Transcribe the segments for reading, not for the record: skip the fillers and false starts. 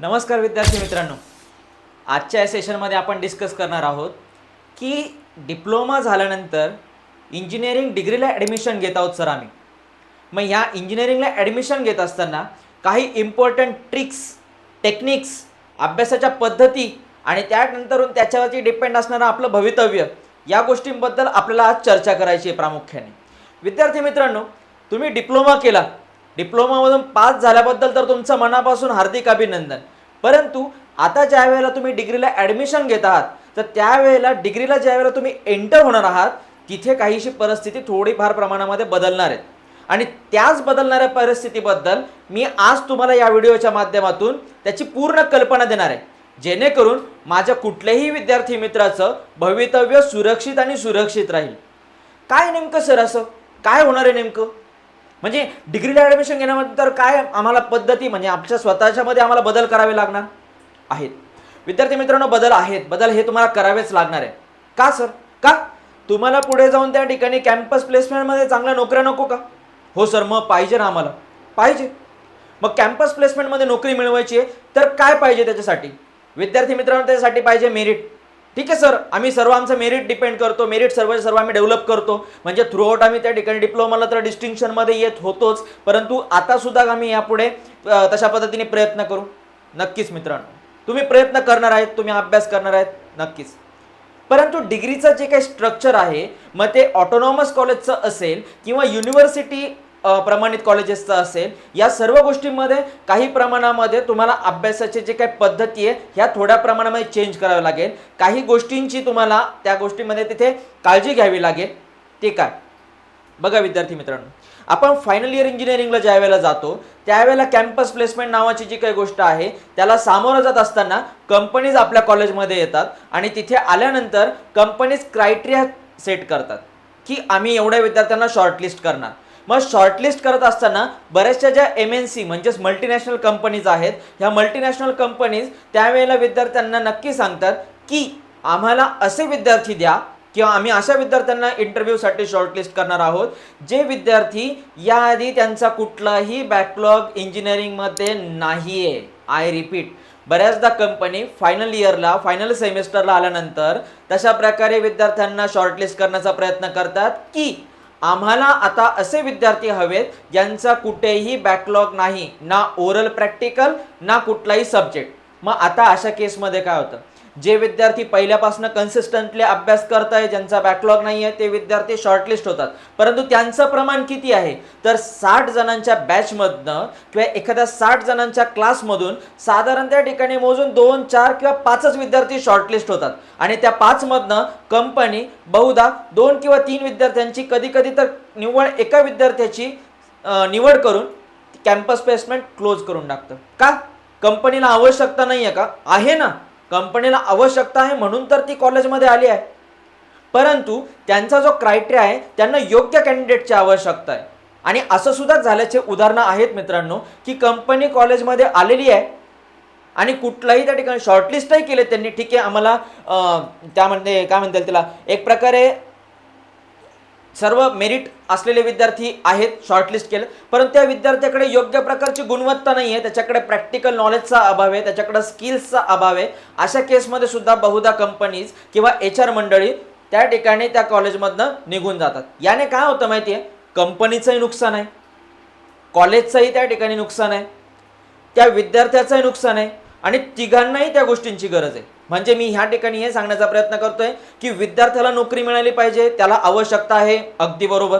नमस्कार विद्यार्थी मित्रांनो, आजच्या या सेशनमध्ये आपण डिस्कस करणार आहोत की डिप्लोमा झाल्यानंतर इंजिनिअरिंग डिग्रीला ॲडमिशन घेत आहोत सर आम्ही. मग ह्या इंजिनिअरिंगला ॲडमिशन घेत असताना काही इम्पॉर्टंट ट्रिक्स, टेक्निक्स, अभ्यासाच्या पद्धती आणि त्यानंतरून त्याच्यावरती डिपेंड असणारं आपलं भवितव्य, या गोष्टींबद्दल आपल्याला आज चर्चा करायची आहे प्रामुख्याने. विद्यार्थी मित्रांनो, तुम्ही डिप्लोमा केला, डिप्लोमामधून पास झाल्याबद्दल तर तुमचं मनापासून हार्दिक अभिनंदन. परंतु आता ज्या वेळेला तुम्ही डिग्रीला ॲडमिशन घेत आहात, तर त्यावेळेला डिग्रीला ज्या वेळेला तुम्ही एंटर होणार आहात, तिथे काहीशी परिस्थिती थोडीफार प्रमाणामध्ये बदलणार आहेत. आणि त्याच बदलणाऱ्या परिस्थितीबद्दल मी आज तुम्हाला या व्हिडिओच्या माध्यमातून त्याची पूर्ण कल्पना देणार आहे, जेणेकरून माझ्या कुठल्याही विद्यार्थी मित्राचं भवितव्य सुरक्षित आणि सुरक्षित राहील. काय नेमकं सर, असं काय होणार आहे नेमकं? म्हणजे डिग्रीला ॲडमिशन घेण्यानंतर काय आम्हाला पद्धती, म्हणजे आमच्या स्वतःच्यामध्ये आम्हाला बदल करावे लागणार आहेत. विद्यार्थी मित्रांनो, बदल आहेत. बदल हे तुम्हाला करावेच लागणार आहे. का सर? का तुम्हाला पुढे जाऊन त्या ठिकाणी कॅम्पस प्लेसमेंटमध्ये चांगल्या नोकऱ्या नको का? हो सर, मग पाहिजे ना, आम्हाला पाहिजे. मग कॅम्पस प्लेसमेंटमध्ये नोकरी मिळवायची आहे तर काय पाहिजे त्याच्यासाठी? विद्यार्थी मित्रांनो, त्याच्यासाठी पाहिजे मेरिट. ठीक आहे सर, आम्ही सर्व आमचं मेरिट डिपेंड करतो, मेरिट सर्व आम्ही डेव्हलप करतो. म्हणजे थ्रूआउट आम्ही त्या ठिकाणी डिप्लोमाला तर डिस्टिंक्शनमध्ये येत होतोच, परंतु आता सुद्धा आम्ही यापुढे तशा पद्धतीने प्रयत्न करू. नक्कीच मित्रांनो, तुम्ही प्रयत्न करणार आहेत, तुम्ही अभ्यास करणार आहेत, नक्कीच. परंतु डिग्रीचं जे काही स्ट्रक्चर आहे, मग ते ऑटोनॉमस कॉलेजचं असेल किंवा युनिव्हर्सिटी प्रमाणित कॉलेजेसचं असेल, या सर्व गोष्टींमध्ये काही प्रमाणामध्ये तुम्हाला अभ्यासाचे जे काही पद्धती आहे ह्या थोड्या प्रमाणामध्ये चेंज कराव्या लागेल. काही गोष्टींची तुम्हाला त्या गोष्टींमध्ये तिथे काळजी घ्यावी लागेल. ते काय? बघा विद्यार्थी मित्रांनो, आपण फायनल इयर इंजिनिअरिंगला ज्या वेळेला जातो त्यावेळेला कॅम्पस प्लेसमेंट नावाची जी काही गोष्ट आहे त्याला सामोरं जात असताना कंपनीज आपल्या कॉलेजमध्ये येतात आणि तिथे आल्यानंतर कंपनीज क्रायटेरिया सेट करतात की आम्ही एवढ्या विद्यार्थ्यांना शॉर्टलिस्ट करणार. मग शॉर्टलिस्ट करत असताना बऱ्याचशा ज्या MNC म्हणजेच मल्टीनॅशनल कंपनीज आहेत, ह्या मल्टीनॅशनल कंपनीज त्यावेळेला विद्यार्थ्यांना नक्की सांगतात की आम्हाला असे विद्यार्थी द्या किंवा आम्ही अशा विद्यार्थ्यांना इंटरव्ह्यूसाठी शॉर्टलिस्ट करणार आहोत जे विद्यार्थी याआधी त्यांचा कुठलाही बॅकलॉग इंजिनिअरिंगमध्ये नाही आहे. आय रिपीट, बऱ्याचदा कंपनी फायनल इयरला, फायनल सेमिस्टरला आल्यानंतर तशा प्रकारे विद्यार्थ्यांना शॉर्टलिस्ट करण्याचा प्रयत्न करतात की आम्हाला आता असे विद्यार्थी हवेत ज्यांचा कुठेही बॅकलॉग नाही, ना ओरल प्रॅक्टिकल ना कुठलाही सब्जेक्ट. मग आता अशा केसमध्ये काय होतं, जे विद्यार्थी पहिल्यापासून कन्सिस्टंटली अभ्यास करताय, ज्यांचा बॅकलॉग नाही आहे, ते विद्यार्थी शॉर्टलिस्ट होतात. परंतु त्यांचं प्रमाण किती आहे, तर 60 जणांच्या बॅचमधनं किंवा एखाद्या 60 जणांच्या क्लासमधून साधारण त्या ठिकाणी मोजून 2, 4 किंवा 5च विद्यार्थी शॉर्टलिस्ट होतात. आणि त्या 5 मधनं कंपनी बहुधा 2 किंवा 3 विद्यार्थ्यांची, कधी कधी तर निव्वळ एका विद्यार्थ्याची निवड करून कॅम्पस प्लेसमेंट क्लोज करून टाकतं. का? कंपनीला आवश्यकता नाही आहे का? आहे ना, कंपनीला आवश्यकता आहे म्हणून तर ती कॉलेजमध्ये आली आहे. परंतु त्यांचा जो क्रायटेरिया आहे, त्यांना योग्य कॅन्डिडेटची आवश्यकता आहे. आणि असं सुद्धा झाल्याचे उदाहरणं आहेत मित्रांनो की कंपनी कॉलेजमध्ये आलेली आहे आणि कुठलाही त्या ठिकाणी शॉर्टलिस्टही केले त्यांनी. ठीक आहे, आम्हाला त्यामध्ये काय म्हणता येईल त्याला, एक प्रकारे सर्व मेरिट असलेले विद्यार्थी आहेत, शॉर्टलिस्ट केलं, परंतु त्या विद्यार्थ्याकडे योग्य प्रकारची गुणवत्ता नाही आहे, त्याच्याकडे प्रॅक्टिकल नॉलेजचा अभाव आहे, त्याच्याकडे स्किल्सचा अभाव आहे. अशा केसमध्ये सुद्धा बहुधा कंपनीज किंवा HR मंडळी त्या ठिकाणी त्या कॉलेजमधनं निघून जातात. याने काय होतं माहिती आहे, कंपनीचंही नुकसान आहे, कॉलेजचंही त्या ठिकाणी नुकसान आहे, त्या विद्यार्थ्याचंही नुकसान आहे आणि तिघांनाही त्या गोष्टींची गरज आहे. म्हणजे मी ह्या ठिकाणी हे सांगण्याचा प्रयत्न करतोय की विद्यार्थ्याला नोकरी मिळाली पाहिजे, त्याला आवश्यकता आहे, अगदी बरोबर.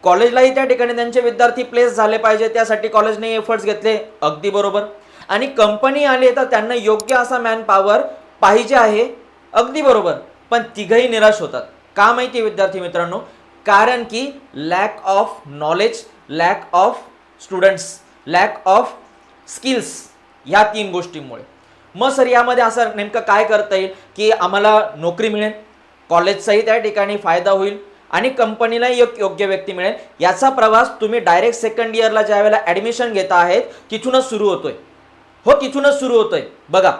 कॉलेजलाही त्या ठिकाणी त्यांचे विद्यार्थी प्लेस झाले पाहिजे, त्यासाठी कॉलेजने एफर्ट्स घेतले, अगदी बरोबर. आणि कंपनी आली तर त्यांना योग्य असा मॅन पॉवर पाहिजे आहे, अगदी बरोबर. पण तिघही निराश होतात. का माहिती विद्यार्थी मित्रांनो? कारण की lack of knowledge, lack of students, lack of skills, ह्या 3 गोष्टींमुळे. मग सर यामध्ये असं नेमकं काय करता येईल की आम्हाला नोकरी मिळेल, कॉलेजचाही त्या ठिकाणी फायदा होईल आणि कंपनीलाही योग्य व्यक्ती मिळेल? याचा प्रवास तुम्ही डायरेक्ट सेकंड इयरला ज्या वेळेला ॲडमिशन घेता आहेत तिथूनच सुरू होतोय. हो, तिथूनच सुरू होतोय. बघा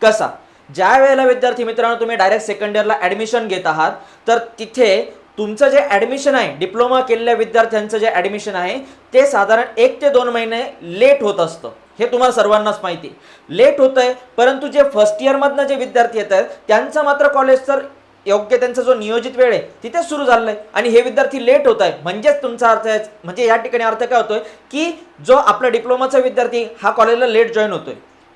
कसा, ज्या वेळेला विद्यार्थी मित्रांनो तुम्ही डायरेक्ट सेकंड इयरला ॲडमिशन घेत आहात तर तिथे तुमचं जे ॲडमिशन आहे, डिप्लोमा केलेल्या विद्यार्थ्यांचं जे ॲडमिशन आहे ते साधारण 1 ते 2 महिने लेट होत असतं. हे तुम्हाला सर्वांनाच माहिती आहे, लेट होतं आहे. परंतु जे फर्स्ट इयरमधनं जे विद्यार्थी येत आहेत त्यांचं मात्र कॉलेज तर योग्य त्यांचा जो नियोजित वेळ आहे तिथेच सुरू झालं आहे आणि हे विद्यार्थी लेट होत आहे. म्हणजेच तुमचा अर्थ आहे, म्हणजे या ठिकाणी अर्थ काय होतोय की जो आपला डिप्लोमाचा विद्यार्थी हा कॉलेजला लेट जॉईन होतोय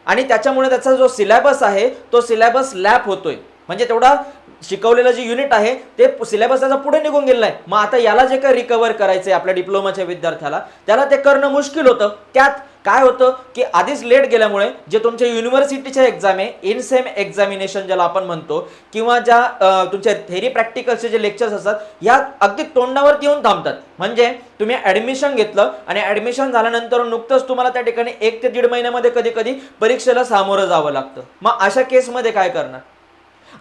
आणि त्याच्यामुळे त्याचा जो सिलेबस आहे तो सिलेबस लॅप होतोय. म्हणजे तेवढा शिकवलेलं जे युनिट आहे ते सिलेबस त्याचा पुढे निघून गेलेला आहे. मग आता याला जे काही रिकवर करायचं आहे आपल्या डिप्लोमाच्या विद्यार्थ्याला, त्याला ते करणं मुश्किल होतं. त्यात काय होतं की आधीच लेट गेल्यामुळे जे तुमच्या युनिव्हर्सिटीच्या एक्झाम आहे, इन सेम एक्झामिनेशन ज्याला आपण म्हणतो, किंवा ज्या तुमच्या थेरी प्रॅक्टिकलचे जे लेक्चर्स असतात या अगदी तोंडावरती येऊन थांबतात. म्हणजे तुम्ही ॲडमिशन घेतलं आणि ॲडमिशन झाल्यानंतर नुकतंच तुम्हाला त्या ठिकाणी 1 ते 1.5 महिन्यामध्ये कधी कधी परीक्षेला सामोरं जावं लागतं. मग अशा केसमध्ये काय करणार?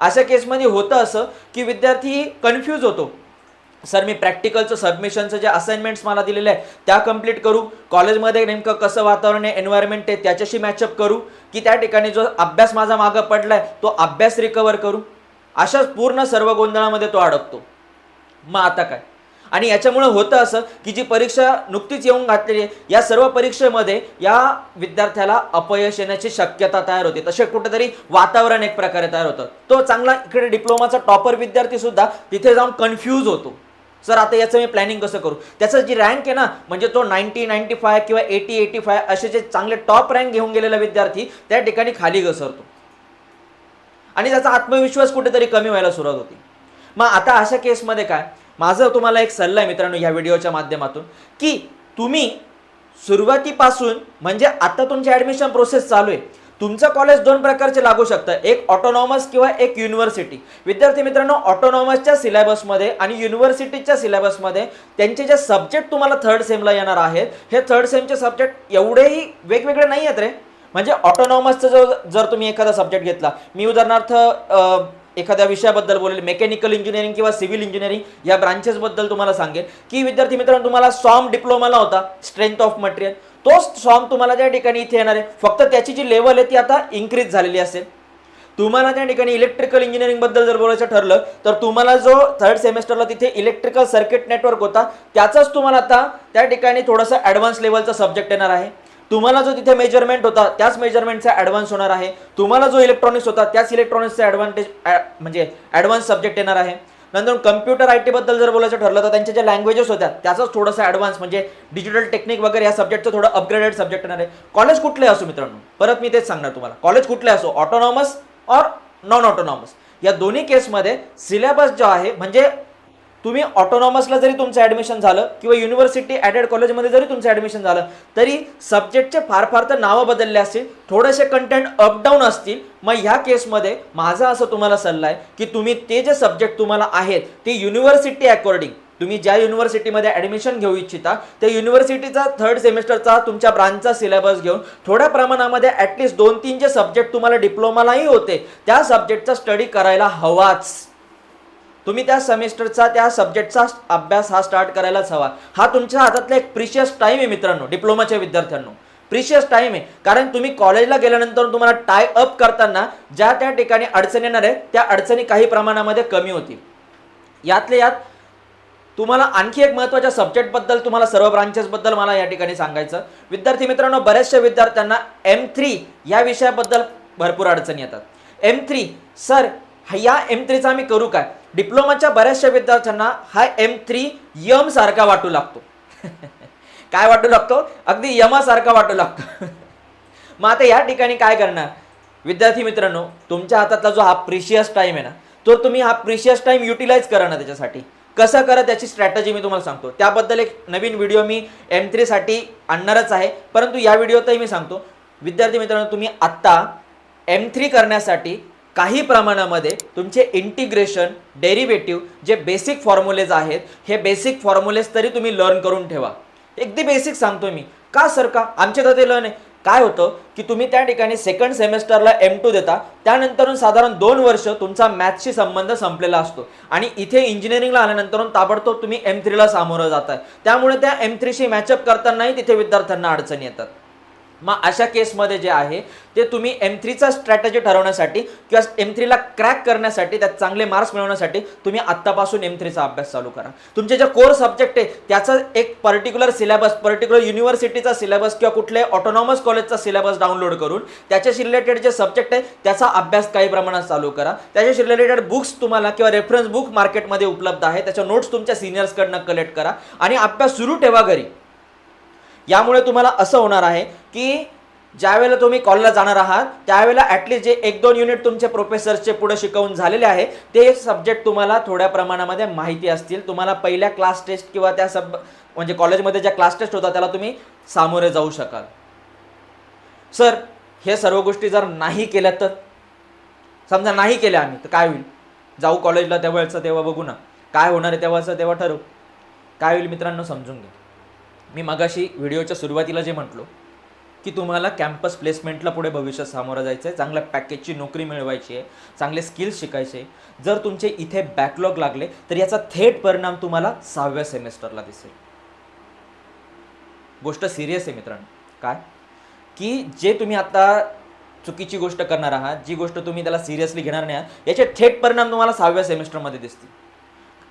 अशा केसमध्ये होतं असं की विद्यार्थी कन्फ्यूज होतो, सर मी प्रॅक्टिकलचं सबमिशनचं जे असाइनमेंट्स मला दिलेले आहे त्या कंप्लीट करू, कॉलेजमध्ये नेमकं कसं वातावरण आहे, एन्व्हायरमेंट आहे त्याच्याशी मॅचअप करू, की त्या ठिकाणी जो अभ्यास माझा मागं पडला आहे तो अभ्यास रिकवर करू. अशाच पूर्ण सर्व गोंधळामध्ये तो अडकतो. मग आता काय? आणि याच्यामुळे होतं असं की जी परीक्षा नुकतीच येऊन घातलेली आहे या सर्व परीक्षेमध्ये या विद्यार्थ्याला अपयश येण्याची शक्यता तयार होते. तसे कुठेतरी वातावरण एक प्रकारे तयार होतं. तो चांगला इकडे डिप्लोमाचा टॉपर विद्यार्थी सुद्धा तिथे जाऊन कन्फ्यूज होतो, सर आता याचं मी प्लॅनिंग कसं करू. त्याचं जी रँक आहे ना, म्हणजे तो 90, 95 किंवा 80, 85 असे जे चांगले टॉप रँक घेऊन गेलेला विद्यार्थी त्या ठिकाणी खाली घसरतो आणि त्याचा आत्मविश्वास कुठेतरी कमी व्हायला सुरुवात होती. मग आता अशा केसमध्ये काय, माझं तुम्हाला एक सल्ला आहे मित्रांनो या व्हिडिओच्या माध्यमातून, की तुम्ही सुरुवातीपासून म्हणजे आता तुमची ॲडमिशन प्रोसेस चालू आहे, तुमचं कॉलेज 2 प्रकारचे लागू शकतं, एक ऑटोनॉमस किंवा एक युनिव्हर्सिटी. विद्यार्थी मित्रांनो, ऑटोनॉमसच्या सिलेबसमध्ये आणि युनिव्हर्सिटीच्या सिलेबसमध्ये त्यांचे जे सब्जेक्ट तुम्हाला थर्ड सेमला येणार आहेत हे थर्ड सेमचे सब्जेक्ट एवढेही वेगवेगळे नाही आहेत रे. म्हणजे ऑटोनॉमसचं जर तुम्ही एखादा सब्जेक्ट घेतला, मी उदाहरणार्थ एखाद्या विषयाबद्दल बोलेल, मेकॅनिकल इंजिनिअरिंग किंवा सिव्हिल इंजिनिअरिंग या ब्रांचेसबद्दल तुम्हाला सांगेल की विद्यार्थी मित्रांनो तुम्हाला सॉम डिप्लोमाला होता स्ट्रेंथ ऑफ मटेरियल, तोच सॉम तुम्हाला त्या ठिकाणी इथे येणार आहे, फक्त त्याची जी लेवल आहे ती आता इन्क्रीज झालेली असेल. तुम्हाला त्या ठिकाणी इलेक्ट्रिकल इंजिनिअरिंग बद्दल जर बोलायचं ठरलं तर तुम्हाला जो थर्ड सेमेस्टरला तिथे इलेक्ट्रिकल सर्किट नेटवर्क होता त्याचाच तुम्हाला आता त्या ठिकाणी थोडंसं ॲडव्हान्स लेवलचा सब्जेक्ट येणार आहे. तुम्हाला जो तिथे मेजरमेंट होता त्याच मेजरमेंटचा ॲडव्हान्स होणार आहे. तुम्हाला जो इलेक्ट्रॉनिक्स होता त्याच इलेक्ट्रॉनिक्सचा म्हणजे ॲडव्हान्स सब्जेक्ट येणार आहे. नंतर कम्प्युटर IT बद्दल जर बोलायचं ठरलं तर त्यांच्या ज्या लँग्वेजेस होत्या त्याचाच थोडंसं ॲडव्हान्स म्हणजे डिजिटल टेक्निक वगैरे या सब्जेक्टचं थोडं अपग्रेडेड सब्जेक्ट येणार आहे. कॉलेज कुठले असो मित्रांनो, परत मी तेच सांगणार तुम्हाला, कॉलेज कुठले असो, ऑटोनॉमस और नॉन ऑटोनॉमस, या दोन्ही केसमध्ये सिलेबस जो आहे, म्हणजे तुम्ही ऑटोनॉमसला जरी तुमचं ॲडमिशन झालं किंवा युनिव्हर्सिटी ॲडेड कॉलेजमध्ये जरी तुमचं ॲडमिशन झालं तरी सब्जेक्टचे फार तर नावं बदलले असतील, थोडेसे कंटेंट अपडाऊन असतील. मग ह्या केसमध्ये माझा असं तुम्हाला सल्ला आहे की तुम्ही ते जे सब्जेक्ट तुम्हाला आहेत ते युनिव्हर्सिटी अकॉर्डिंग, तुम्ही ज्या युनिव्हर्सिटीमध्ये ॲडमिशन घेऊ इच्छिता त्या युनिव्हर्सिटीचा थर्ड सेमेस्टरचा तुमच्या ब्रांचचा सिलेबस घेऊन थोड्या प्रमाणामध्ये ॲटलिस्ट 2-3 जे सब्जेक्ट तुम्हाला डिप्लोमालाही होते त्या सब्जेक्टचा स्टडी करायला हवाच. तुम्ही त्या सेमेस्टरचा त्या सब्जेक्टचा अभ्यास हा स्टार्ट करायलाच हवा. हा तुमच्या हातातला एक प्रिशियस टाईम आहे मित्रांनो, डिप्लोमाच्या विद्यार्थ्यांनो प्रिशियस टाईम आहे. कारण तुम्ही कॉलेजला गेल्यानंतर तुम्हाला टाय अप करताना ज्या त्या ठिकाणी अडचणी येणार आहे त्या अडचणी काही प्रमाणामध्ये कमी होतील. यातल्या यात तुम्हाला आणखी एक महत्त्वाच्या सब्जेक्टबद्दल, तुम्हाला सर्व ब्रांचेसबद्दल मला या ठिकाणी सांगायचं. विद्यार्थी मित्रांनो, बऱ्याचशा विद्यार्थ्यांना M3 या विषयाबद्दल भरपूर अडचणी येतात. M3 सर या M3चा आम्ही करू काय? डिप्लोमाच्या बऱ्याचशा विद्यार्थ्यांना हा M3 यम सारखा वाटू लागतो. काय वाटू लागतो? अगदी यमासारखा वाटू लागतो. मग आता या ठिकाणी काय करणार विद्यार्थी मित्रांनो, तुमच्या हातातला जो हा प्रिशियस टाइम आहे ना, तो तुम्ही हा प्रिशियस टाइम युटिलाइज करा ना. त्याच्यासाठी कसं करा त्याची स्ट्रॅटेजी मी तुम्हाला सांगतो. त्याबद्दल एक नवीन व्हिडिओ मी M3 साठी आणणारच आहे, परंतु या व्हिडिओतही मी सांगतो विद्यार्थी मित्रांनो, तुम्ही आत्ता M3 करण्यासाठी काही प्रमाणामध्ये तुमचे इंटिग्रेशन, डेरिव्हेटिव्ह जे बेसिक फॉर्म्युलेज आहेत हे बेसिक फॉर्म्युलेज तरी तुम्ही लर्न करून ठेवा. अगदी बेसिक सांगतोय मी. का सर का? आमच्या तर ते लर्न आहे. काय होतं की तुम्ही त्या ठिकाणी सेकंड सेमेस्टरला M2 देता, त्यानंतर साधारण 2 वर्ष तुमचा मॅथ्सशी संबंध संपलेला असतो आणि इथे इंजिनिअरिंगला आल्यानंतर ताबडतोब तुम्ही M3ला सामोरं जाताय. त्यामुळे त्या M3शी मॅचअप करतानाही तिथे विद्यार्थ्यांना अडचणी येतात. मग अशा केसमध्ये जे आहे ते तुम्ही M3चा स्ट्रॅटेजी ठरवण्यासाठी किंवा M3ला क्रॅक करण्यासाठी, त्यात चांगले मार्क्स मिळवण्यासाठी तुम्ही आत्तापासून M3चा अभ्यास चालू करा. तुमचे जे कोर सब्जेक्ट आहे त्याचा एक पर्टिक्युलर सिलेबस, पर्टिक्युलर युनिव्हर्सिटीचा सिलेबस किंवा कुठल्याही ऑटोनॉमस कॉलेजचा सिलेबस डाउनलोड करून त्याच्याशी रिलेटेड जे सब्जेक्ट आहे त्याचा अभ्यास काही प्रमाणात चालू करा. त्याच्याशी रिलेटेड बुक्स तुम्हाला किंवा रेफरन्स बुक मार्केटमध्ये उपलब्ध आहे, त्याच्या नोट्स तुमच्या सिनियर्सकडनं कलेक्ट करा आणि अभ्यास सुरू ठेवा घरी. यामुळे तुम्हाला असं होणार आहे की ज्यावेळेला तुम्ही कॉलेजला जाणार आहात त्यावेळेला ॲटलिस्ट जे 1-2 युनिट तुमचे प्रोफेसरचे पुढे शिकवून झालेले आहे ते सब्जेक्ट तुम्हाला थोड्या प्रमाणामध्ये माहिती असतील. तुम्हाला पहिल्या क्लास टेस्ट किंवा त्या म्हणजे कॉलेजमध्ये ज्या क्लास टेस्ट होता त्याला तुम्ही सामोरे जाऊ शकाल. सर हे सर्व गोष्टी जर नाही केल्या तर, समजा नाही केल्या आम्ही, तर काय होईल? जाऊ कॉलेजला तेव्हाचं तेव्हा बघू ना, काय होणार आहे तेव्हाचं तेव्हा ठरवू. काय होईल मित्रांनो समजून घ्या. मी मगाशी व्हिडिओच्या सुरुवातीला जे म्हटलो की तुम्हाला कॅम्पस प्लेसमेंटला पुढे भविष्यात सामोरं जायचं आहे, चांगल्या पॅकेजची नोकरी मिळवायची आहे, चांगले स्किल्स शिकायचे. जर तुमचे इथे बॅकलॉग लागले तर याचा थेट परिणाम तुम्हाला 6व्या सेमेस्टरला दिसेल. गोष्ट सिरियस आहे मित्रांनो. काय की जे तुम्ही आता चुकीची गोष्ट करणार आहात, जी गोष्ट तुम्ही त्याला सिरियसली घेणार नाही आहात, याचे थेट परिणाम तुम्हाला 6व्या सेमेस्टरमध्ये दिसतील.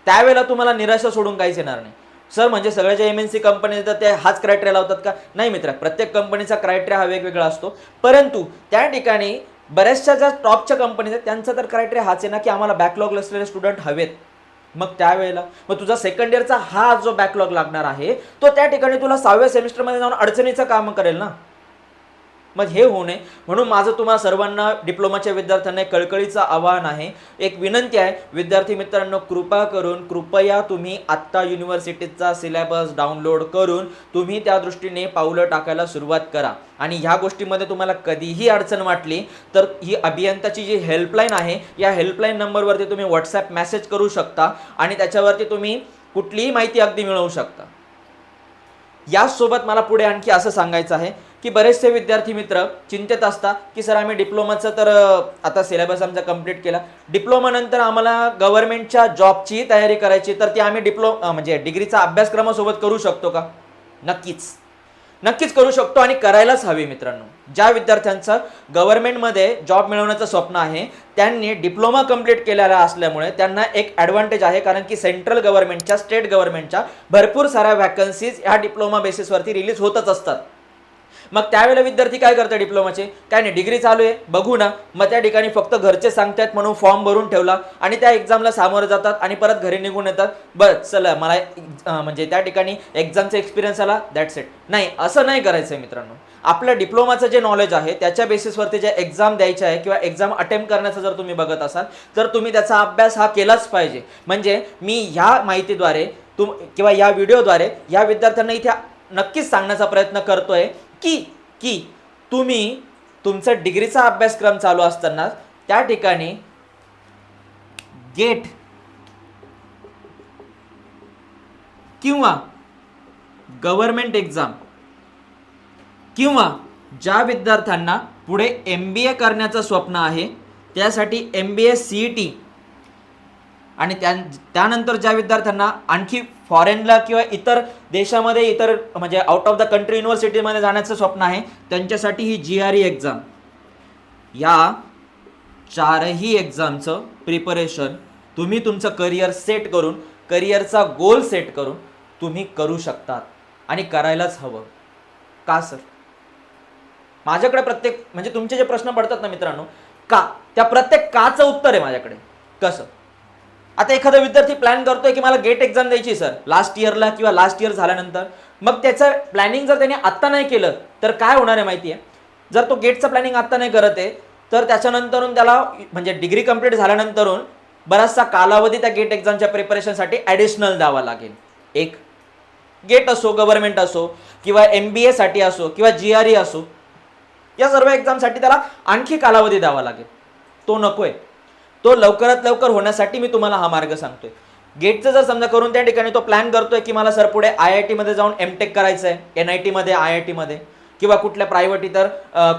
त्यावेळेला तुम्हाला निराशा सोडून काहीच येणार नाही. सर म्हणजे सगळ्या ज्या MNC कंपनी येतात ते हाच क्रायटेरिया लावतात का? नाही मित्र, प्रत्येक कंपनीचा क्रायटेरिया हा वेगवेगळा असतो. परंतु त्या ठिकाणी बऱ्याचशा ज्या टॉपच्या कंपनीज आहेत त्यांचा तर क्रायटेरिया हाच आहे ना की आम्हाला बॅकलॉग असलेले स्टुडंट हवेत. मग त्यावेळेला मग तुझा सेकंड इयरचा हा जो बॅकलॉग लागणार आहे तो त्या ठिकाणी तुला 6व्या सेमिस्टरमध्ये जाऊन अडचणीचं काम करेल ना. मग हे होऊ नये म्हणून माझं तुम्हाला सर्वांना डिप्लोमाच्या विद्यार्थ्यांना एक कळकळीचं आवाहन आहे, एक विनंती आहे. विद्यार्थी मित्रांनो कृपया तुम्ही आत्ता युनिव्हर्सिटीचा सिलेबस डाउनलोड करून तुम्ही त्या दृष्टीने पावलं टाकायला सुरुवात करा. आणि ह्या गोष्टीमध्ये तुम्हाला कधीही अडचण वाटली तर ही अभियंताची जी हेल्पलाईन आहे या हेल्पलाईन नंबरवरती तुम्ही व्हॉट्सॲप मेसेज करू शकता आणि त्याच्यावरती तुम्ही कुठलीही माहिती अगदी मिळवू शकता. याचसोबत मला पुढे आणखी असं सांगायचं आहे की बरेचसे विद्यार्थी मित्र चिंतेत असतात की सर आम्ही डिप्लोमाचं तर आता सिलेबस आमचा कंप्लीट केला, डिप्लोमानंतर आम्हाला गव्हर्नमेंटच्या जॉबची तयारी करायची, तर ती आम्ही म्हणजे डिग्रीचा अभ्यासक्रमासोबत करू शकतो का? नक्कीच करू शकतो आणि करायलाच हवी मित्रांनो. ज्या विद्यार्थ्यांचं गव्हर्नमेंटमध्ये जॉब मिळवण्याचं स्वप्न आहे त्यांनी डिप्लोमा कंप्लीट केलेला असल्यामुळे त्यांना एक ॲडव्हान्टेज आहे, कारण की सेंट्रल गव्हर्नमेंटच्या, स्टेट गव्हर्नमेंटच्या भरपूर साऱ्या वॅकन्सीज ह्या डिप्लोमा बेसिसवरती रिलीज होतच असतात. मग त्यावेळेला विद्यार्थी काय करतात डिप्लोमाचे, काय नाही डिग्री चालू आहे बघू ना, मग त्या ठिकाणी फक्त घरचे सांगतात म्हणून फॉर्म भरून ठेवला आणि त्या एक्झामला सामोरं जातात आणि परत घरी निघून येतात. बरं चला मला म्हणजे त्या ठिकाणी एक्झामचा एक्सपिरियन्स आला, दॅट्स इट. नाही, असं नाही करायचं आहे मित्रांनो. आपलं डिप्लोमाचं जे नॉलेज आहे त्याच्या बेसिसवरती जे एक्झाम द्यायचे आहे किंवा एक्झाम अटेम्प्ट करण्याचं जर तुम्ही बघत असाल तर तुम्ही त्याचा अभ्यास हा केलाच पाहिजे. म्हणजे मी ह्या माहितीद्वारे किंवा या व्हिडिओद्वारे या विद्यार्थ्यांना इथे नक्कीच सांगण्याचा प्रयत्न करतोय की तुम्ही तुमचा डिग्रीचा अभ्यासक्रम चालू असताना त्या ठिकाणी गेट किंवा गव्हर्नमेंट एक्झाम किंवा ज्या विद्यार्थ्यांना पुढे MBA करण्याचं स्वप्न आहे त्यासाठी MBA CET आणि त्यानंतर ज्या विद्यार्थ्यांना आणखी फॉरेनला किंवा इतर देशामध्ये इतर म्हणजे आउट ऑफ द कंट्री युनिव्हर्सिटीमध्ये जाण्याचं स्वप्न आहे त्यांच्यासाठी ही GRE एक्झाम. या 4ही एक्झामचं प्रिपरेशन तुम्ही तुमचं करिअर सेट करून, करिअरचा गोल सेट करून तुम्ही करू शकतात आणि करायलाच हवं. का सर? माझ्याकडे प्रत्येक म्हणजे तुमचे जे प्रश्न पडतात ना मित्रांनो, का, त्या प्रत्येक काचं उत्तर आहे माझ्याकडे. कसं? आता एखादा विद्यार्थी प्लॅन करतोय की मला गेट एक्झाम द्यायची सर लास्ट इयरला किंवा लास्ट इयर झाल्यानंतर, मग त्याचं प्लॅनिंग जर त्याने आत्ता नाही केलं तर काय होणार आहे माहिती आहे? जर तो गेटचं प्लॅनिंग आत्ता नाही करत आहे तर त्याच्यानंतरून त्याला म्हणजे डिग्री कंप्लीट झाल्यानंतरून बराचसा कालावधी त्या गेट एक्झामच्या प्रिपरेशनसाठी ॲडिशनल द्यावा लागेल. एक गेट असो, गव्हर्नमेंट असो किंवा MBA साठी असो किंवा GRE असो, या सर्व एक्झामसाठी त्याला आणखी कालावधी द्यावा लागेल. तो नकोय. तो लवकरात लवकर होण्यासाठी मी तुम्हाला हा मार्ग सांगतोय. गेटचं जर समजा करून त्या ठिकाणी तो प्लॅन करतोय की मला सर पुढे IIT मध्ये जाऊन MTech करायचं आहे, NIT मध्ये, IIT मध्ये किंवा कुठल्या प्रायव्हेट इतर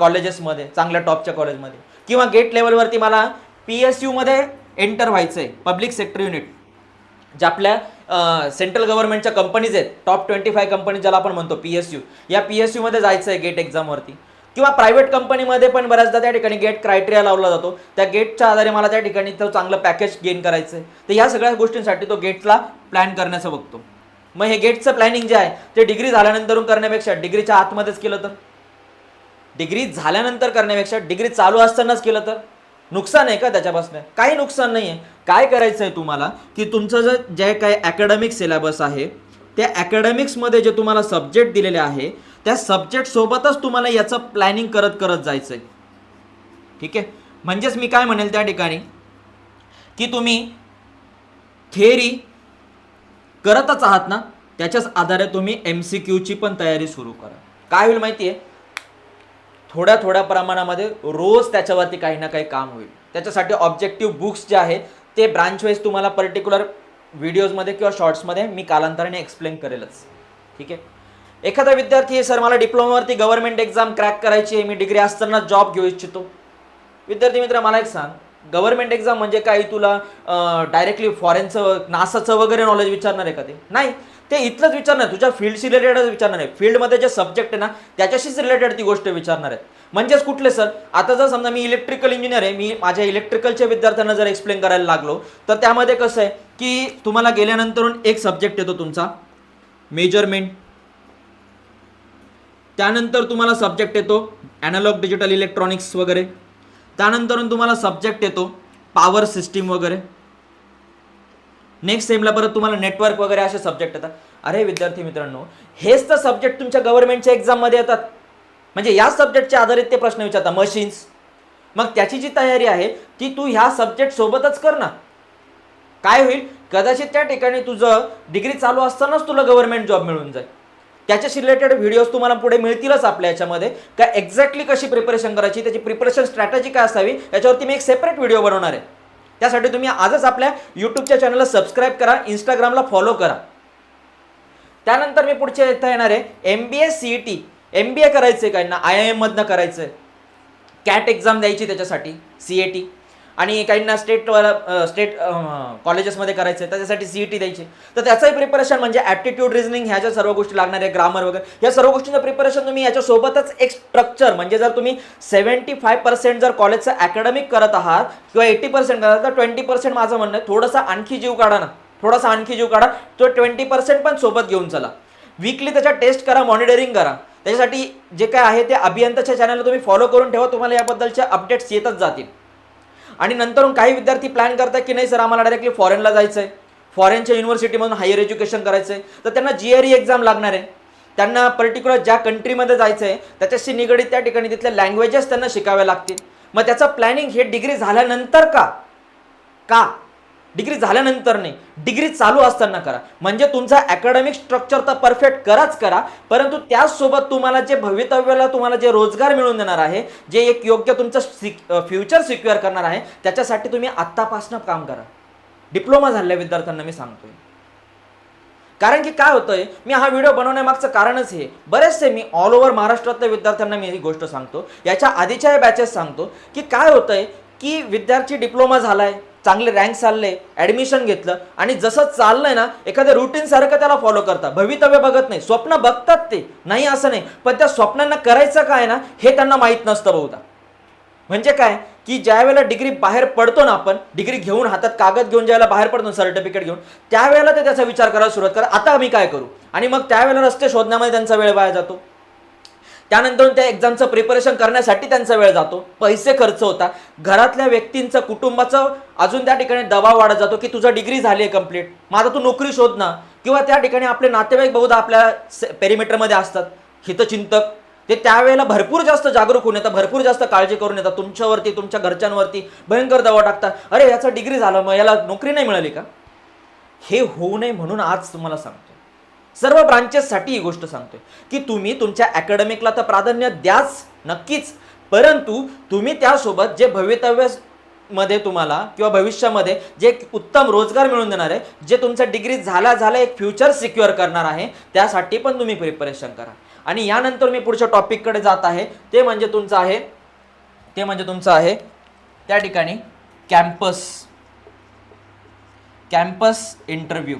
कॉलेजेसमध्ये, चांगल्या टॉपच्या कॉलेजमध्ये, किंवा गेट लेवलवरती मला PSU मध्ये एंटर व्हायचं आहे, पब्लिक सेक्टर युनिट, ज्या आपल्या सेंट्रल गव्हर्नमेंटच्या कंपनीज आहेत, टॉप 25 कंपनी ज्याला आपण म्हणतो PSU, या PSU मध्ये जायचं आहे गेट एक्झामवरती, किंवा प्रायव्हेट कंपनीमध्ये पण बऱ्याचदा त्या ठिकाणी गेट क्रायटेरिया लावला जातो, त्या गेटच्या आधारे मला त्या ठिकाणी तो चांगलं पॅकेज गेन करायचं आहे, तर या सगळ्या गोष्टींसाठी तो गेटला प्लॅन करण्याचं बघतो. मग हे गेटचं प्लॅनिंग जे आहे ते डिग्री झाल्यानंतर करण्यापेक्षा डिग्रीच्या आतमध्येच केलं तर, डिग्री झाल्यानंतर करण्यापेक्षा डिग्री चालू असतानाच केलं तर नुकसान आहे का त्याच्यापासून? काही नुकसान नाही आहे. काय करायचं आहे तुम्हाला की तुमचं जे काही अकॅडमिक सिलेबस आहे त्या अकॅडमिक्समध्ये जे तुम्हाला सब्जेक्ट दिलेले आहे त्या सब्जेक्ट सोबतच तुम्हाला याचं प्लॅनिंग करत करत जायचं आहे. ठीक आहे, म्हणजेच मी काय म्हणेल त्या ठिकाणी की तुम्ही थिअरी करतच आहात ना, त्याच्याच आधारे तुम्ही MCQची पण तयारी सुरू करा. काय होईल माहिती आहे, थोड्या थोड्या प्रमाणामध्ये रोज त्याच्यावरती काही ना काही काम होईल. त्याच्यासाठी ऑब्जेक्टिव्ह बुक्स जे आहे ते ब्रांच वाईज तुम्हाला पर्टिक्युलर व्हिडिओजमध्ये किंवा शॉर्ट्समध्ये मी कालांतराने एक्सप्लेन करेलच. ठीक आहे, एखादा विद्यार्थी सर मला डिप्लोमावरती गव्हर्नमेंट एक्झाम क्रॅक करायची आहे, मी डिग्री असताना जॉब घेऊ इच्छितो. विद्यार्थी मित्र मला एक सांग, गव्हर्नमेंट एक्झाम म्हणजे काही तुला डायरेक्टली फॉरेनचं नासाचं वगैरे नॉलेज विचारणार आहे का? ते नाही, ते इथलंच विचारणार, तुझ्या फील्डशी रिलेटेडच विचारणार आहे. फील्डमध्ये जे सब्जेक्ट आहे ना त्याच्याशीच रिलेटेड ती गोष्ट विचारणार आहेत. म्हणजेच कुठले सर, आता जर समजा मी इलेक्ट्रिकल इंजिनियर आहे, मी माझ्या इलेक्ट्रिकलच्या विद्यार्थ्यांना जर एक्सप्लेन करायला लागलो तर त्यामध्ये कसं आहे की तुम्हाला गेल्यानंतर एक सब्जेक्ट येतो तुमचा मेजरमेंट, त्यानंतर तुम्हाला सब्जेक्ट येतो ॲनालॉग डिजिटल इलेक्ट्रॉनिक्स वगैरे, त्यानंतर तुम्हाला सब्जेक्ट येतो पॉवर सिस्टीम वगैरे, नेक्स्ट सेमला परत तुम्हाला नेटवर्क वगैरे असे सब्जेक्ट येतात. अरे विद्यार्थी मित्रांनो, हेच तर सब्जेक्ट तुमच्या गव्हर्नमेंटच्या एक्झाममध्ये येतात. म्हणजे या सब्जेक्टच्या आधारित ते प्रश्न विचारतात. मशीन्स, मग त्याची जी तयारी आहे ती तू ह्या सब्जेक्ट सोबतच कर ना. काय होईल, कदाचित त्या ठिकाणी तुझं डिग्री चालू असतानाच तुला गव्हर्नमेंट जॉब मिळून जाईल. त्याच्याशी रिलेटेड व्हिडिओज तुम्हाला पुढे मिळतीलच आपल्या याच्यामध्ये, का एक्झॅक्टली कशी प्रिपरेशन करायची, त्याची प्रिपरेशन स्ट्रॅटेजी काय असावी, याच्यावरती मी एक सेपरेट व्हिडिओ बनवणार आहे. त्यासाठी तुम्ही आजच आपल्या यूट्यूबच्या चॅनलला सबस्क्राईब करा, इंस्टाग्रामला फॉलो करा. त्यानंतर मी पुढच्या इथं येणार आहे MBA CET. MBA करायचं आहे काही ना, IIM मधनं करायचं आहे, कॅट एक्झाम द्यायची त्याच्यासाठी CAT, आणि काहींना स्टेट कॉलेजेसमध्ये करायचं आहे त्याच्यासाठी CET द्यायची. तर त्याचंही प्रिपरेशन म्हणजे ॲप्टिट्यूड, रिझनिंग, ह्या ज्या सर्व गोष्टी लागणार आहे, ग्रामर वगैरे, या सर्व गोष्टींचं प्रिपरेशन तुम्ही याच्यासोबतच एक स्ट्रक्चर, म्हणजे जर तुम्ही 75% जर कॉलेजचं अकॅडमिक करत आहात किंवा 80% करत तर 20% माझं म्हणणं आहे थोडासा आणखी जीव काढा ना, थोडासा आणखी जीव काढा, तो 20% पण सोबत घेऊन चला. वीकली त्याच्या टेस्ट करा, मॉनिटरिंग करा. त्याच्यासाठी जे काय आहे ते अभियंताच्या चॅनलला तुम्ही फॉलो करून ठेवा, तुम्हाला याबद्दलच्या अपडेट्स येतच जातील. आणि नंतर काही विद्यार्थी प्लॅन करतात की नाही सर आम्हाला डायरेक्टली फॉरेनला जायचं आहे, फॉरेनच्या युनिव्हर्सिटीमधून हायर एज्युकेशन करायचं आहे, तर त्यांना GRE एक्झाम लागणार आहे. त्यांना पर्टिक्युलर ज्या कंट्रीमध्ये जायचं आहे त्याच्याशी निगडीत त्या ठिकाणी तिथल्या लँग्वेजेस त्यांना शिकाव्या लागतील. मग त्याचं प्लॅनिंग हे डिग्री झाल्यानंतर का डिग्री झाल्यानंतर नाही, डिग्री चालू असताना करा. म्हणजे तुमचा अकॅडमिक स्ट्रक्चर तर परफेक्ट करा, परंतु त्याचसोबत तुम्हाला जे भवितव्याला तुम्हाला जे रोजगार मिळवून देणार आहे, जे एक योग्य तुमचं फ्युचर सिक्युअर करणार आहे, त्याच्यासाठी तुम्ही आत्तापासून काम करा. डिप्लोमा झालेल्या विद्यार्थ्यांना मी सांगतोय. कारण की काय होतंय, मी हा व्हिडिओ बनवण्यामागचं कारणच हे, बरेचसे मी ऑल ओव्हर महाराष्ट्रातल्या विद्यार्थ्यांना मी ही गोष्ट सांगतो, याच्या आधीच्या बॅचेस सांगतो की काय होतंय की विद्यार्थी डिप्लोमा झालाय, चांगले रँक चालले, ॲडमिशन घेतलं, आणि जसं चाललंय ना एखाद्या रुटीन सारखं त्याला फॉलो करतात, भवितव्य बघत नाही. स्वप्न बघतात ते नाही असं नाही, पण त्या स्वप्नांना करायचं काय ना हे त्यांना माहीत नसतं बहुधा. म्हणजे काय की ज्या वेळेला डिग्री बाहेर पडतो ना, आपण डिग्री घेऊन हातात कागद घेऊन ज्यावेळेला बाहेर पडतो सर्टिफिकेट घेऊन, त्यावेळेला ते त्याचा विचार करायला सुरुवात करा, आता मी काय करू, आणि मग त्यावेळेला रस्ते शोधण्यामध्ये त्यांचा वेळ वाया जातो. त्यानंतर त्या एक्झामचं प्रिपरेशन करण्यासाठी त्यांचा वेळ जातो, पैसे खर्च होतात, घरातल्या व्यक्तींचं, कुटुंबाचं अजून त्या ठिकाणी दबाव वाढत जातो की तुझा डिग्री झाली आहे कंप्लीट, मग आता तू नोकरी शोध ना. किंवा त्या ठिकाणी आपले नातेवाईक बहुधा आपल्या पेरिमीटरमध्ये असतात, हितचिंतक, ते त्यावेळेला भरपूर जास्त जागरूक होऊन येतात, भरपूर जास्त काळजी करून येतात तुमच्यावरती, तुमच्या घरच्यांवरती भयंकर दबाव टाकतात. अरे याचा डिग्री झाला, मग याला नोकरी नाही मिळाली का? हे होऊ नये म्हणून आज तुम्हाला सांगतो, सर्व ब्रांचेससाठी ही गोष्ट सांगतोय की तुम्ही तुमच्या अकॅडमिकला तर प्राधान्य द्याच नक्कीच, परंतु तुम्ही त्यासोबत जे भवितव्यामध्ये तुम्हाला किंवा भविष्यामध्ये जे उत्तम रोजगार मिळवून देणार आहे, जे तुमचं डिग्री झाल्या एक फ्युचर सिक्युअर करणार आहे, त्यासाठी पण तुम्ही प्रिपरेशन करा. आणि यानंतर मी पुढच्या टॉपिककडे जात आहे, ते म्हणजे तुमचं आहे त्या ठिकाणी कॅम्पस इंटरव्ह्यू.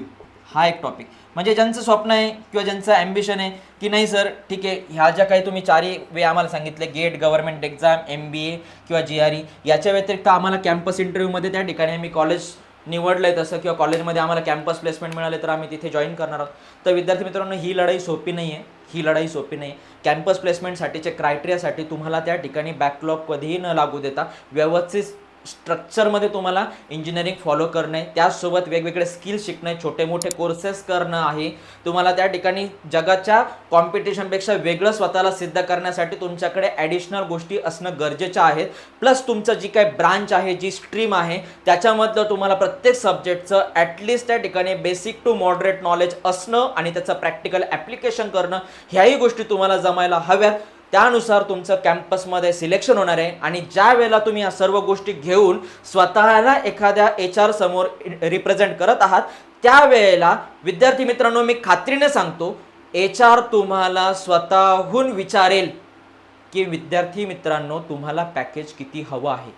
हा एक टॉपिक. म्हणजे ज्यांचं स्वप्न आहे किंवा ज्यांचं ॲम्बिशन आहे की नाही सर ठीक आहे, ह्या ज्या काही तुम्ही चारही वे आम्हाला सांगितले, गेट, गव्हर्नमेंट एक्झाम, MBA किंवा GRE, याच्या व्यतिरिक्त आम्हाला कॅम्पस इंटरव्ह्यूमध्ये त्या ठिकाणी आम्ही कॉलेज निवडलं आहे तसं, किंवा कॉलेजमध्ये आम्हाला कॅम्पस प्लेसमेंट मिळाले तर आम्ही तिथे जॉईन करणार आहोत. तर विद्यार्थी मित्रांनो, ही लढाई सोपी नाही आहे, ही लढाई सोपी नाही. कॅम्पस प्लेसमेंटसाठीचे क्रायटेरियासाठी तुम्हाला त्या ठिकाणी बॅकलॉग कधीही न लागू देता व्यवस्थित स्ट्रक्चरमध्ये तुम्हाला इंजिनिअरिंग फॉलो करणे, त्याचसोबत वेगवेगळे स्किल्स शिकणे, छोटे मोठे कोर्सेस करणं आहे. तुम्हाला त्या ठिकाणी जगाच्या कॉम्पिटिशनपेक्षा वेगळं स्वतःला सिद्ध करण्यासाठी तुमच्याकडे ॲडिशनल गोष्टी असणं गरजेच्या आहेत. प्लस तुमचं जी काही ब्रांच आहे, जी स्ट्रीम आहे, त्याच्यामधलं तुम्हाला प्रत्येक सब्जेक्टचं ॲटलिस्ट त्या ठिकाणी बेसिक टू मॉडरेट नॉलेज असणं आणि त्याचं प्रॅक्टिकल ॲप्लिकेशन करणं, ह्याही गोष्टी तुम्हाला जमायला हव्यात. त्यानुसार तुमचं कॅम्पसमध्ये सिलेक्शन होणार आहे. आणि ज्या वेळेला तुम्ही या सर्व गोष्टी घेऊन स्वतःला एखाद्या HR समोर रिप्रेझेंट करत आहात, त्यावेळेला विद्यार्थी मित्रांनो, मी खात्रीने सांगतो, HR तुम्हाला स्वतःहून विचारेल की विद्यार्थी मित्रांनो, तुम्हाला पॅकेज किती हवं आहे.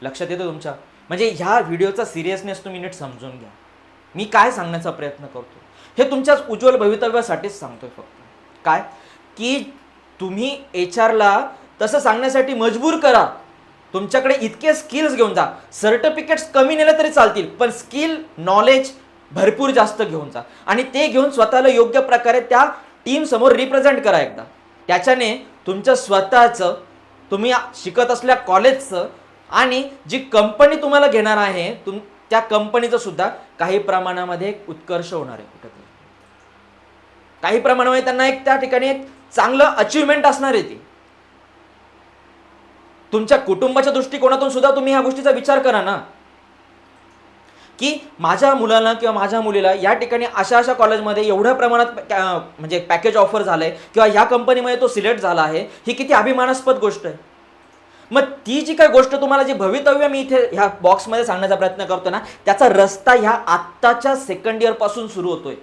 लक्षात येतं तुमच्या? म्हणजे ह्या व्हिडिओचा सिरियसनेस तुम्ही नीट समजून घ्या. मी काय सांगण्याचा प्रयत्न करतो हे तुमच्या उज्ज्वल भवितव्यासाठीच सांगतोय फक्त. काय की तुम्ही HRला तसं सांगण्यासाठी मजबूर करा. तुमच्याकडे इतके स्किल्स घेऊन जा. सर्टिफिकेट्स कमी नेले तरी चालतील, पण स्किल नॉलेज भरपूर जास्त घेऊन जा आणि ते घेऊन स्वतःला योग्य प्रकारे त्या टीम समोर रिप्रेझेंट करा एकदा. त्याच्याने तुमचं स्वतःचं, तुम्ही शिकत असलेल्या कॉलेजचं आणि जी कंपनी तुम्हाला घेणार आहे त्या कंपनीचं सुद्धा काही प्रमाणामध्ये उत्कर्ष होणार आहे. कुठेतरी काही प्रमाणामध्ये त्यांना एक त्या ठिकाणी एक चांगलं अचिव्हमेंट असणार आहे. ती तुमच्या कुटुंबाच्या दृष्टिकोनातून सुद्धा तुम्ही ह्या गोष्टीचा विचार करा ना, की माझ्या मुलाला किंवा माझ्या मुलीला या ठिकाणी अशा अशा कॉलेजमध्ये एवढ्या प्रमाणात म्हणजे पॅकेज ऑफर झालंय किंवा ह्या कंपनीमध्ये तो सिलेक्ट झाला आहे, ही किती अभिमानास्पद गोष्ट आहे. मग ती जी काही गोष्ट तुम्हाला, जी भवितव्य मी इथे ह्या बॉक्समध्ये सांगण्याचा प्रयत्न करतो ना, त्याचा रस्ता ह्या आत्ताच्या सेकंड इयर पासून सुरू होतोय.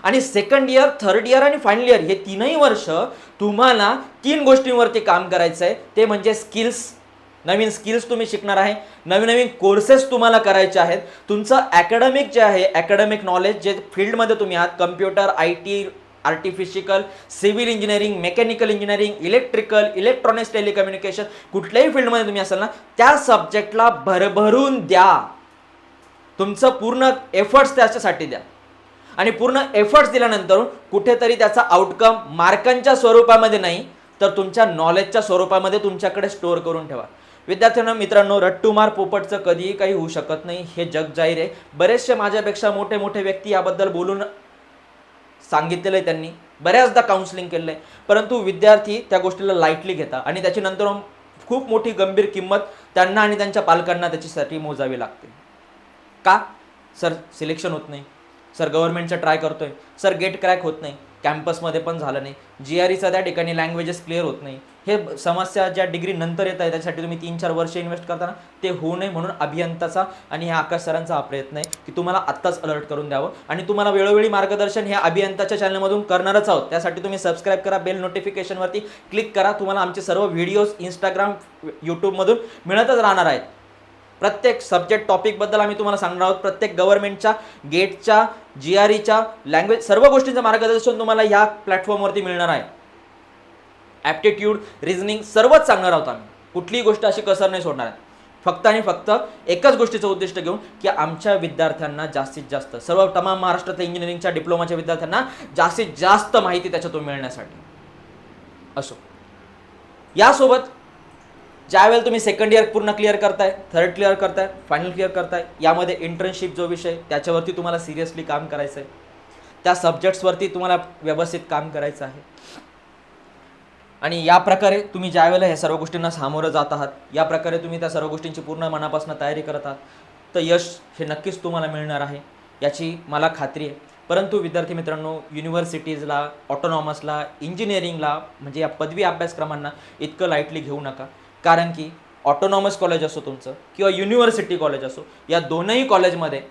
आणि सेकंड इयर, थर्ड इयर आणि फायनल इयर हे तीनही वर्ष तुम्हाला 3 गोष्टींवरती काम करायचं आहे. ते म्हणजे स्किल्स, नवीन स्किल्स तुम्ही शिकणार आहे, नवीन नवीन कोर्सेस तुम्हाला करायचे आहेत. तुमचं ॲकॅडमिक जे आहे, ॲकॅडमिक नॉलेज जे फील्डमध्ये तुम्ही आहात, computer, IT, artificial, civil engineering, mechanical engineering, electrical, electronics, telecommunication, कुठल्याही फील्डमध्ये तुम्ही असाल ना, त्या सब्जेक्टला भरभरून द्या. तुमचं पूर्ण एफर्ट्स त्याच्यासाठी द्या. आणि पूर्ण एफर्ट्स दिल्यानंतर कुठेतरी त्याचा आउटकम मार्कांच्या स्वरूपामध्ये नाही तर तुमच्या नॉलेजच्या स्वरूपामध्ये तुमच्याकडे स्टोअर करून ठेवा. विद्यार्थ्यांना मित्रांनो, रट्टुमार पोपटचं कधीही काही होऊ शकत नाही, हे जग जाहीर आहे. बरेचसे माझ्यापेक्षा मोठे मोठे व्यक्ती याबद्दल बोलून सांगितलेलं आहे, त्यांनी बऱ्याचदा काउन्सिलिंग केलेलं आहे, परंतु विद्यार्थी त्या गोष्टीला लाईटली घेतात आणि त्याची नंतर खूप मोठी गंभीर किंमत त्यांना आणि त्यांच्या पालकांना त्याच्यासाठी मोजावी लागते. का? सर सिलेक्शन होत नाही, सर गव्हर्नमेंटचं ट्राय करतोय, सर गेट क्रॅक होत नाही, कॅम्पसमध्ये पण झालं नाही, GREचा त्या ठिकाणी लँग्वेजेस क्लिअर होत नाही. हे समस्या ज्या डिग्री नंतर येत आहे त्यासाठी तुम्ही 3-4 वर्ष इन्व्हेस्ट करताना ते होऊ नये म्हणून अभियंताचा आणि ह्या आकाश सरांचा हा प्रयत्न आहे की तुम्हाला आत्ताच अलर्ट करून द्यावं. आणि तुम्हाला वेळोवेळी मार्गदर्शन ह्या अभियंताच्या चॅनलमधून करणारच आहोत. त्यासाठी तुम्ही सबस्क्राईब करा, बेल नोटिफिकेशनवरती क्लिक करा. तुम्हाला आमचे सर्व व्हिडिओज इंस्टाग्राम, यूट्यूबमधून मिळतच राहणार आहेत. प्रत्येक सब्जेक्ट टॉपिकबद्दल आम्ही तुम्हाला सांगणार आहोत. प्रत्येक गव्हर्नमेंटच्या, गेटच्या, GREच्या, लँग्वेज, सर्व गोष्टींचं मार्गदर्शन तुम्हाला ह्या प्लॅटफॉर्मवरती मिळणार आहे. ॲप्टिट्यूड, रिझनिंग सर्वच सांगणार आहोत आम्ही. कुठलीही गोष्ट अशी कसर नाही सोडणार आहे. फक्त आणि फक्त एकच गोष्टीचं उद्दिष्ट घेऊन की आमच्या विद्यार्थ्यांना जास्तीत जास्त, सर्व तमाम महाराष्ट्रातल्या इंजिनिअरिंगच्या डिप्लोमाच्या विद्यार्थ्यांना जास्तीत जास्त माहिती त्याच्यातून मिळण्यासाठी असो. यासोबत ज्यावेळेला तुम्ही सेकंड इयर पूर्ण क्लिअर करताय, थर्ड क्लिअर करताय, फायनल क्लिअर करताय, यामध्ये इंटर्नशिप जो विषय त्याच्यावरती तुम्हाला सिरियसली काम करायचं आहे. त्या सब्जेक्ट्सवरती तुम्हाला व्यवस्थित काम करायचं आहे. आणि या प्रकारे तुम्ही ज्यावेळेला ह्या सर्व गोष्टींना सामोरं जात आहात, या प्रकारे तुम्ही त्या सर्व गोष्टींची पूर्ण मनापासून तयारी करत आहात, तर यश हे नक्कीच तुम्हाला मिळणार आहे, याची मला खात्री आहे. परंतु विद्यार्थी मित्रांनो, युनिव्हर्सिटीजला, ऑटोनॉमसला, इंजिनिअरिंगला म्हणजे या पदवी अभ्यासक्रमांना इतकं लाईटली घेऊ नका. कारण की ऑटोनॉमस कॉलेज असो तुमचं किंवा युनिव्हर्सिटी कॉलेज असो, या दोनही कॉलेजमध्ये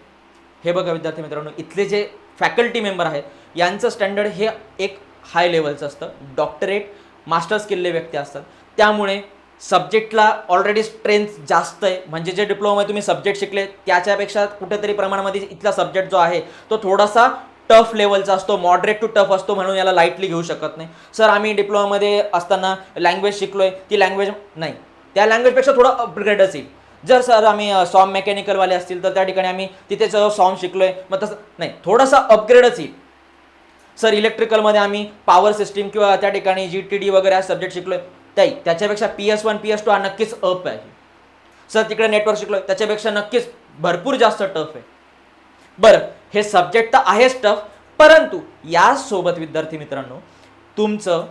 हे बघा विद्यार्थी मित्रांनो, इथले जे फॅकल्टी मेंबर आहेत यांचं स्टँडर्ड हे एक हाय लेवलचं असतं. डॉक्टरेट, मास्टर्स केलेले व्यक्ती असतात, त्यामुळे सब्जेक्टला ऑलरेडी स्ट्रेंथ जास्त आहे, म्हणजे जे डिप्लोमामध्ये तुम्ही सब्जेक्ट शिकले त्याच्यापेक्षा कुठेतरी प्रमाणामध्ये इथला सब्जेक्ट जो आहे तो थोडासा टफ लेवलचा असतो, मॉडरेट टू टफ असतो, म्हणून याला लाईटली घेऊ शकत नाही. सर आम्ही डिप्लोमामध्ये असताना लँग्वेज शिकलोय, ती लँग्वेज नाही, त्या लँग्वेजपेक्षा थोडं अपग्रेडच येईल. जर सर आम्ही सॉम मेकॅनिकलवाले असतील तर त्या ठिकाणी आम्ही तिथे सॉम शिकलोय, मग तसं नाही, थोडासा अपग्रेडच येईल. सर इलेक्ट्रिकलमध्ये आम्ही पॉवर सिस्टीम किंवा त्या ठिकाणी GTD वगैरे हा सब्जेक्ट शिकलोय, त्याच्यापेक्षा PS1 PS2 हा नक्कीच अप आहे. सर तिकडे नेटवर्क शिकलोय, त्याच्यापेक्षा नक्कीच भरपूर जास्त टफ आहे. बरं, हे सब्जेक्ट तर आहेच टफ, परंतु यासोबत विद्यार्थी मित्रांनो तुमचं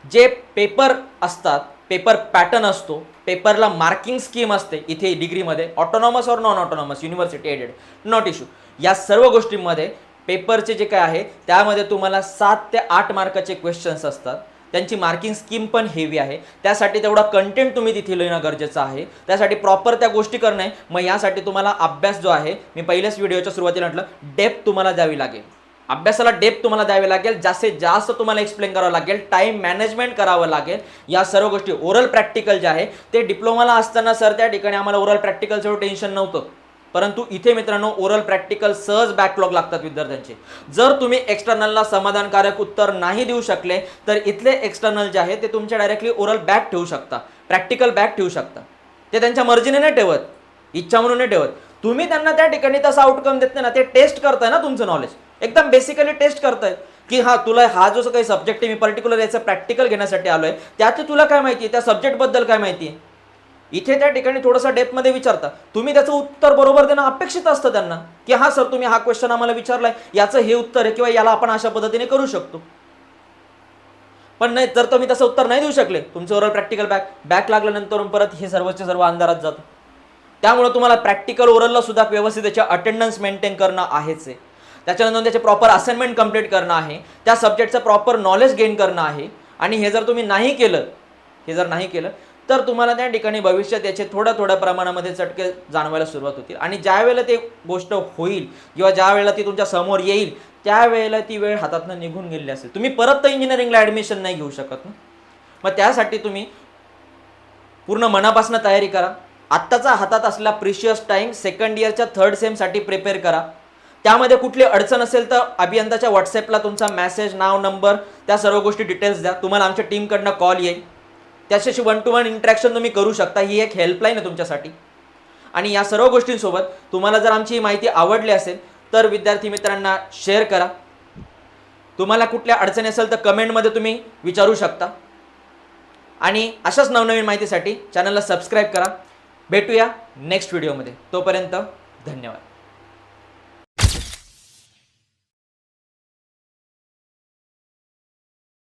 जे पेपर असतात, पेपर पॅटर्न असतो, पेपरला मार्किंग स्कीम असते इथे डिग्रीमध्ये, ऑटोनॉमस और non autonomous, university aided, not issue, या सर्व गोष्टींमध्ये पेपरचे जे काय आहे त्यामध्ये तुम्हाला 7 ते 8 मार्काचे क्वेश्चन्स असतात. त्यांची मार्किंग स्कीम पण हेवी आहे, त्यासाठी तेवढा कंटेंट तुम्ही तिथे लिहिणं गरजेचं आहे, त्यासाठी प्रॉपर त्या गोष्टी करणं आहे. मग यासाठी तुम्हाला अभ्यास जो आहे, मी पहिल्याच व्हिडिओच्या सुरुवातीला म्हटलं, डेप्थ तुम्हाला द्यावी लागेल. अभ्यासाला डेप्थ तुम्हाला द्यावी लागेल, जास्तीत जास्त तुम्हाला एक्सप्लेन करावं लागेल, टाइम मॅनेजमेंट करावं लागेल. या सर्व गोष्टी, ओरल प्रॅक्टिकल जे आहे ते डिप्लोमाला असताना सर त्या ठिकाणी आम्हाला ओरल प्रॅक्टिकलचं एवढं टेन्शन नव्हतं, परंतु इथे मित्रांनो ओरल प्रॅक्टिकल सहज बॅकलॉग लागतात विद्यार्थ्यांचे. जर तुम्ही एक्सटर्नलला समाधानकारक उत्तर नाही देऊ शकले तर इथले एक्सटर्नल जे आहे ते तुमच्या डायरेक्टली ओरल बॅक ठेवू शकता, प्रॅक्टिकल बॅक ठेवू शकता. ते त्यांच्या मर्जीने नाही ठेवत, इच्छा म्हणून नाही ठेवत. तुम्ही त्यांना त्या ठिकाणी तसा आउटकम देत नाही ना, ते टेस्ट करताय ना तुमचं नॉलेज, एकदम बेसिकली टेस्ट करतायत की हा तुला हा जो काही सब्जेक्ट आहे, मी पर्टिक्युलर याचं प्रॅक्टिकल घेण्यासाठी आलोय, त्यात तुला काय माहिती आहे, त्या सब्जेक्टबद्दल काय माहिती आहे. इथे त्या ठिकाणी थोडंसं डेप्थमध्ये विचारता, तुम्ही त्याचं उत्तर बरोबर देणं अपेक्षित असतं त्यांना, की हा सर तुम्ही हा क्वेश्चन आम्हाला विचारलाय, याचं हे उत्तर आहे किंवा याला आपण अशा पद्धतीने करू शकतो. पण नाही, जर तुम्ही तसं उत्तर नाही देऊ शकले, तुमचं ओरल प्रॅक्टिकल बॅक लागल्यानंतर परत हे सर्वचे सर्व अंधारात जातं. त्यामुळे तुम्हाला प्रॅक्टिकल ओरलला सुद्धा व्यवस्थित त्याचे अटेंडन्स मेंटेन करणं आहेच आहे, त्याच्यानंतर त्याचे प्रॉपर असाइनमेंट कंप्लीट करणं आहे, त्या सब्जेक्टचं प्रॉपर नॉलेज गेन करणं आहे. आणि हे जर तुम्ही नाही केलं तर तुम्हाला त्या ठिकाणी भविष्यात याचे थोड्या प्रमाणामध्ये चटके जाणवायला सुरुवात होतील. आणि ज्या वेळेला ते गोष्ट होईल किंवा ज्या वेळेला ती तुमच्या समोर येईल त्यावेळेला ती वेळ हातातनं निघून गेलेली असेल, तुम्ही परत तर इंजिनिअरिंगला ॲडमिशन नाही घेऊ शकत ना. मग त्यासाठी तुम्ही पूर्ण मनापासून तयारी करा. आत्ताचा हातात असलेला प्रिशियस टाईम सेकंड इयरच्या 3rd सेमसाठी प्रिपेअर करा. त्यामध्ये कुठली अडचण असेल तर अभियंताच्या व्हॉट्सॲपला तुमचा मेसेज, नाव, नंबर, त्या सर्व गोष्टी डिटेल्स द्या, तुम्हाला आमच्या टीमकडनं कॉल येईल, त्याच्याशी 1-to-1 इंटरॅक्शन तुम्ही करू शकता. ही एक हेल्पलाईन आहे तुमच्यासाठी. आणि या सर्व गोष्टींसोबत तुम्हाला जर आमची माहिती आवडली असेल तर विद्यार्थी मित्रांना शेअर करा. तुम्हाला कुठल्या अडचणी असेल तर कमेंटमध्ये तुम्ही विचारू शकता. आणि अशाच नवनवीन माहितीसाठी चॅनलला सबस्क्राईब करा. भेटूया नेक्स्ट व्हिडिओमध्ये, तोपर्यंत धन्यवाद.